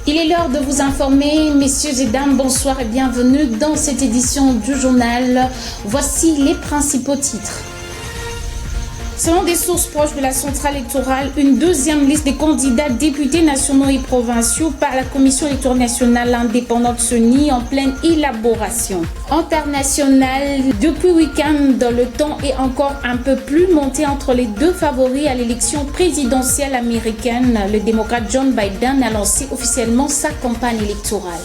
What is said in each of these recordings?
Il est l'heure de vous informer, messieurs et dames, bonsoir et bienvenue dans cette édition du journal. Voici les principaux titres. Selon des sources proches de la centrale électorale, une deuxième liste des candidats députés nationaux et provinciaux par la Commission électorale nationale indépendante CENI en pleine élaboration. International, depuis week-end, le temps est encore un peu plus monté entre les deux favoris à l'élection présidentielle américaine. Le démocrate John Biden a lancé officiellement sa campagne électorale.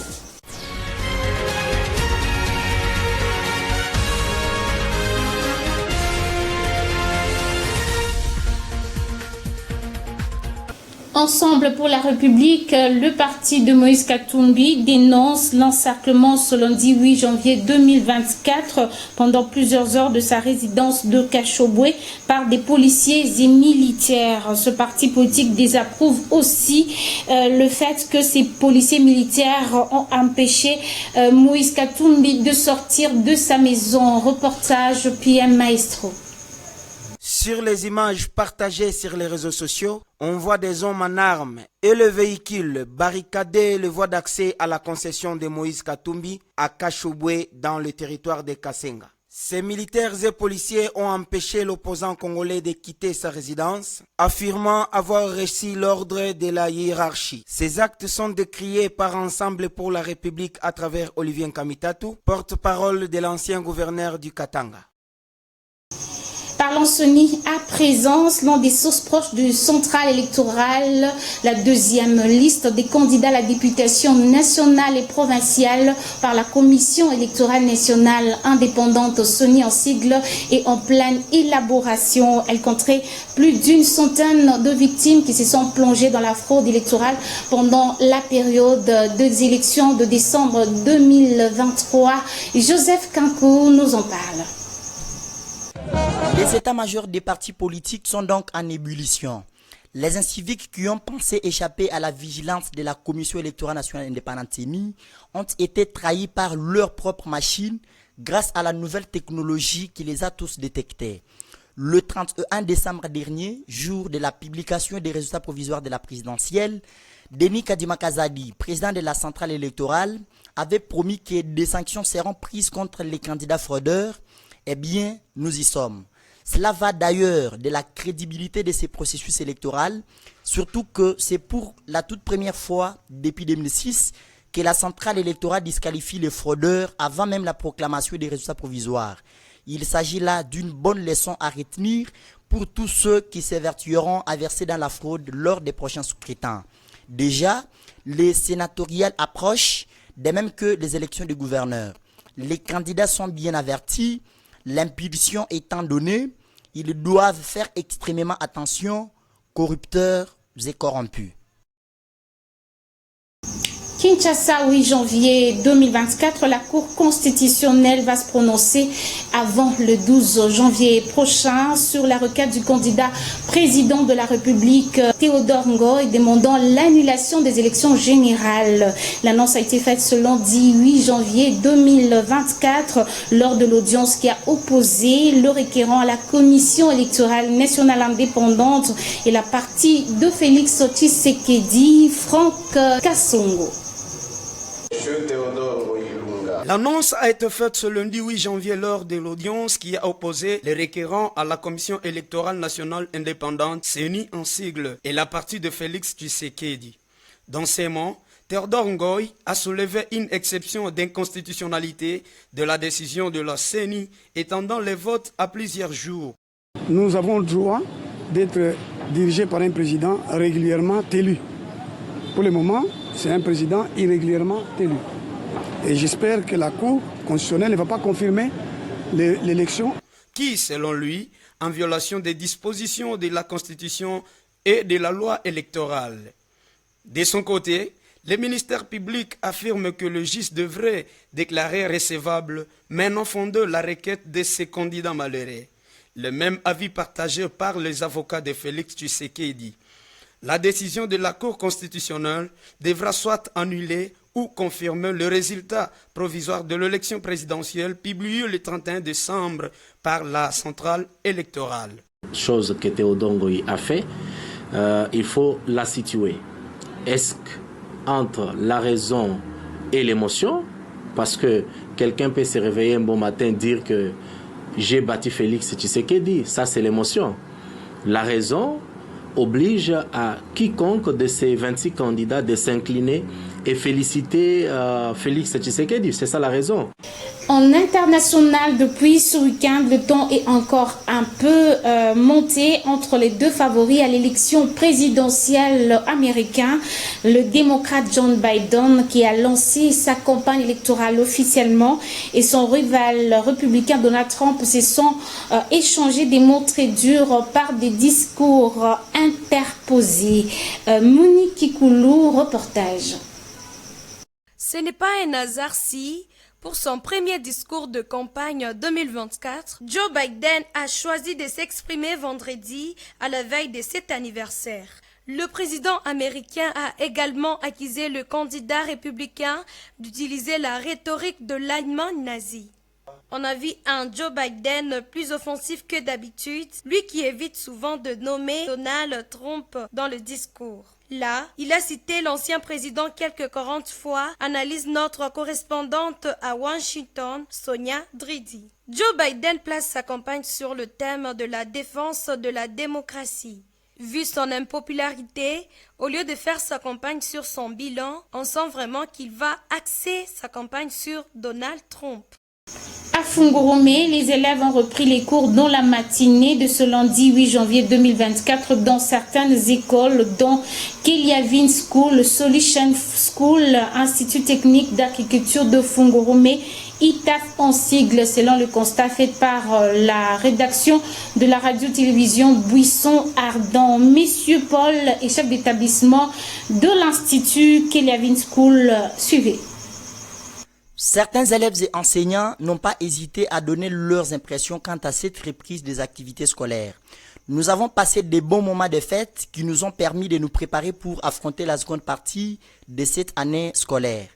Ensemble pour la République, le parti de Moïse Katumbi dénonce l'encerclement ce lundi 8 janvier 2024 pendant plusieurs heures de sa résidence de Kashobwe par des policiers et militaires. Ce parti politique désapprouve aussi le fait que ces policiers militaires ont empêché Moïse Katumbi de sortir de sa maison. Reportage PM Maestro. Sur les images partagées sur les réseaux sociaux, on voit des hommes en armes et le véhicule barricadé le voie d'accès à la concession de Moïse Katumbi à Kashobwe dans le territoire de Kasenga. Ces militaires et policiers ont empêché l'opposant congolais de quitter sa résidence, affirmant avoir reçu l'ordre de la hiérarchie. Ces actes sont décriés par Ensemble pour la République à travers Olivier Nkamitatu, porte-parole de l'ancien gouverneur du Katanga. Parlons CENI à présent, selon des sources proches du central électoral, la deuxième liste des candidats à la députation nationale et provinciale par la Commission électorale nationale indépendante CENI en sigle est en pleine élaboration. Elle compterait plus d'une centaine de victimes qui se sont plongées dans la fraude électorale pendant la période des élections de décembre 2023. Joseph Kankou nous en parle. Les états-majors des partis politiques sont donc en ébullition. Les inciviques qui ont pensé échapper à la vigilance de la Commission électorale nationale indépendante CENI ont été trahis par leur propre machine grâce à la nouvelle technologie qui les a tous détectés. Le 31 décembre dernier, jour de la publication des résultats provisoires de la présidentielle, Denis Kadima Kazadi, président de la centrale électorale, avait promis que des sanctions seront prises contre les candidats fraudeurs. Eh bien, nous y sommes. Cela va d'ailleurs de la crédibilité de ces processus électoraux, surtout que c'est pour la toute première fois depuis 2006 que la centrale électorale disqualifie les fraudeurs avant même la proclamation des résultats provisoires. Il s'agit là d'une bonne leçon à retenir pour tous ceux qui s'évertueront à verser dans la fraude lors des prochains scrutins. Déjà, les sénatoriales approchent, de même que les élections de gouverneurs. Les candidats sont bien avertis. L'impulsion étant donnée, ils doivent faire extrêmement attention, corrupteurs et corrompus. Kinshasa, 8 janvier 2024, la Cour constitutionnelle va se prononcer avant le 12 janvier prochain sur la requête du candidat président de la République, Théodore Ngoy, demandant l'annulation des élections générales. L'annonce a été faite ce lundi 8 janvier 2024 lors de l'audience qui a opposé le requérant à la Commission électorale nationale indépendante et la partie de Félix Tshisekedi, Franck Kassongo. L'annonce a été faite ce lundi 8 janvier lors de l'audience qui a opposé les requérants à la Commission électorale nationale indépendante, CENI en sigle, et la partie de Félix Tshisekedi. Dans ces mots, Théodore Ngoy a soulevé une exception d'inconstitutionnalité de la décision de la CENI étendant les votes à plusieurs jours. Nous avons le droit d'être dirigés par un président régulièrement élu. Pour le moment, c'est un président irrégulièrement élu. Et j'espère que la Cour constitutionnelle ne va pas confirmer l'élection. Qui, selon lui, en violation des dispositions de la Constitution et de la loi électorale. De son côté, le ministère public affirme que le juge devrait déclarer recevable, mais non fondé la requête de ses candidats malheureux. Le même avis partagé par les avocats de Félix Tshisekedi. La décision de la Cour constitutionnelle devra soit annulée ou confirmer le résultat provisoire de l'élection présidentielle publié le 31 décembre par la centrale électorale. Chose que Théodore Ngoy a fait, il faut la situer. Est-ce entre la raison et l'émotion, parce que quelqu'un peut se réveiller un bon matin et dire que j'ai battu Félix Tshisekedi, ça c'est l'émotion. La raison oblige à quiconque de ces 26 candidats de s'incliner et féliciter Félix Tshisekedi, c'est ça la raison. En international, depuis ce week-end, le ton est encore un peu monté entre les deux favoris à l'élection présidentielle américaine. Le démocrate John Biden, qui a lancé sa campagne électorale officiellement, et son rival républicain Donald Trump se sont échangés des mots très durs par des discours interposés. Monique Kikoulou, reportage. Ce n'est pas un hasard si, pour son premier discours de campagne 2024, Joe Biden a choisi de s'exprimer vendredi à la veille de cet anniversaire. Le président américain a également accusé le candidat républicain d'utiliser la rhétorique de l'Allemagne nazie. On a vu un Joe Biden plus offensif que d'habitude, lui qui évite souvent de nommer Donald Trump dans le discours. Là, il a cité l'ancien président quelques 40 fois, analyse notre correspondante à Washington, Sonia Dridi. Joe Biden place sa campagne sur le thème de la défense de la démocratie. Vu son impopularité, au lieu de faire sa campagne sur son bilan, on sent vraiment qu'il va axer sa campagne sur Donald Trump. À Fungurome, les élèves ont repris les cours dans la matinée de ce lundi 8 janvier 2024 dans certaines écoles, dont Keliavin School, Solution School, Institut technique d'agriculture de Fungurome, ITAF en sigle, selon le constat fait par la rédaction de la radio-télévision Buisson Ardent. Monsieur Paul est chef d'établissement de l'Institut Keliavin School. Suivez. Certains élèves et enseignants n'ont pas hésité à donner leurs impressions quant à cette reprise des activités scolaires. Nous avons passé des bons moments de fête qui nous ont permis de nous préparer pour affronter la seconde partie de cette année scolaire.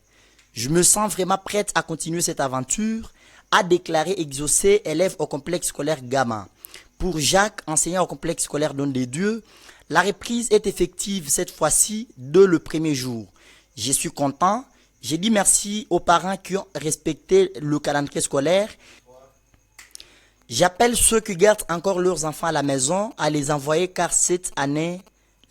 Je me sens vraiment prête à continuer cette aventure, a déclaré exaucé élève au complexe scolaire Gamma. Pour Jacques, enseignant au complexe scolaire Don des Dieux, la reprise est effective cette fois-ci dès le premier jour. Je suis content. J'ai dit merci aux parents qui ont respecté le calendrier scolaire. J'appelle ceux qui gardent encore leurs enfants à la maison à les envoyer car cette année,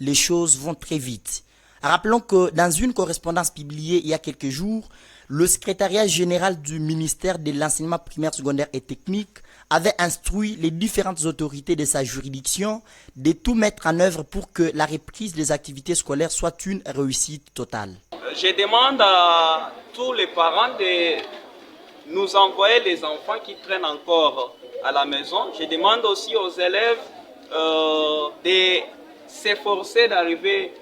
les choses vont très vite. Rappelons que dans une correspondance publiée il y a quelques jours, le secrétariat général du ministère de l'enseignement primaire, secondaire et technique avait instruit les différentes autorités de sa juridiction de tout mettre en œuvre pour que la reprise des activités scolaires soit une réussite totale. Je demande à tous les parents de nous envoyer les enfants qui traînent encore à la maison. Je demande aussi aux élèves de s'efforcer d'arriver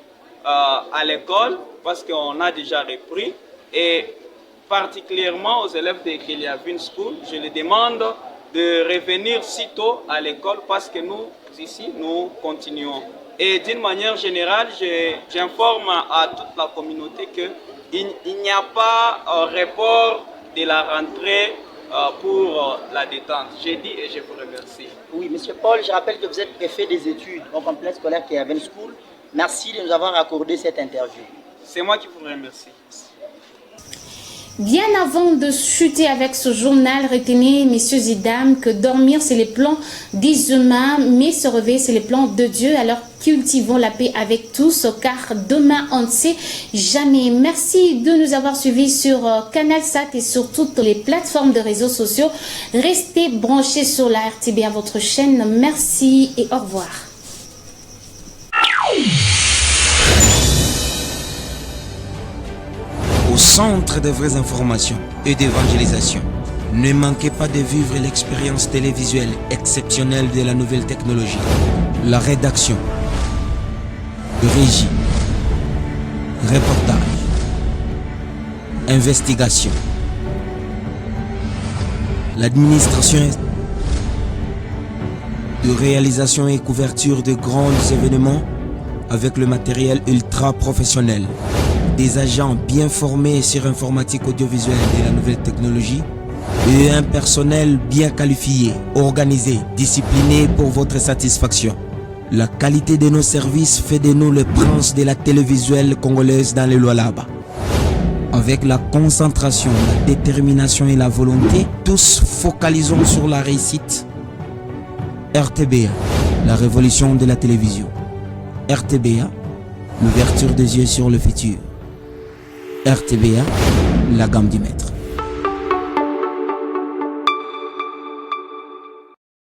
à l'école parce qu'on a déjà repris. Et particulièrement aux élèves de Keliavin School, je les demande de revenir si tôt à l'école parce que nous, ici, nous continuons. Et d'une manière générale, j'informe à toute la communauté qu'il n'y a pas report de la rentrée pour la détente. J'ai dit et je vous remercie. Oui, Monsieur Paul, je rappelle que vous êtes préfet des études au complexe scolaire Keliavin School. Merci de nous avoir accordé cette interview. C'est moi qui vous remercie. Bien avant de chuter avec ce journal, retenez, messieurs et dames, que dormir, c'est les plans des humains, mais se réveiller, c'est les plans de Dieu. Alors, cultivons la paix avec tous, car demain, on ne sait jamais. Merci de nous avoir suivis sur CanalSat et sur toutes les plateformes de réseaux sociaux. Restez branchés sur la RTB à votre chaîne. Merci et au revoir. Au centre des vraies informations et d'évangélisation. Ne manquez pas de vivre l'expérience télévisuelle exceptionnelle de la nouvelle technologie. La rédaction, régie, reportage, investigation, l'administration de réalisation et couverture de grands événements avec le matériel ultra professionnel. Des agents bien formés sur informatique audiovisuelle de la nouvelle technologie et un personnel bien qualifié, organisé, discipliné pour votre satisfaction. La qualité de nos services fait de nous le prince de la télévisuelle congolaise dans les Lualaba. Avec la concentration, la détermination et la volonté, tous focalisons sur la réussite. RTBA, la révolution de la télévision. RTBA, l'ouverture des yeux sur le futur. RTBA, la gamme du maître.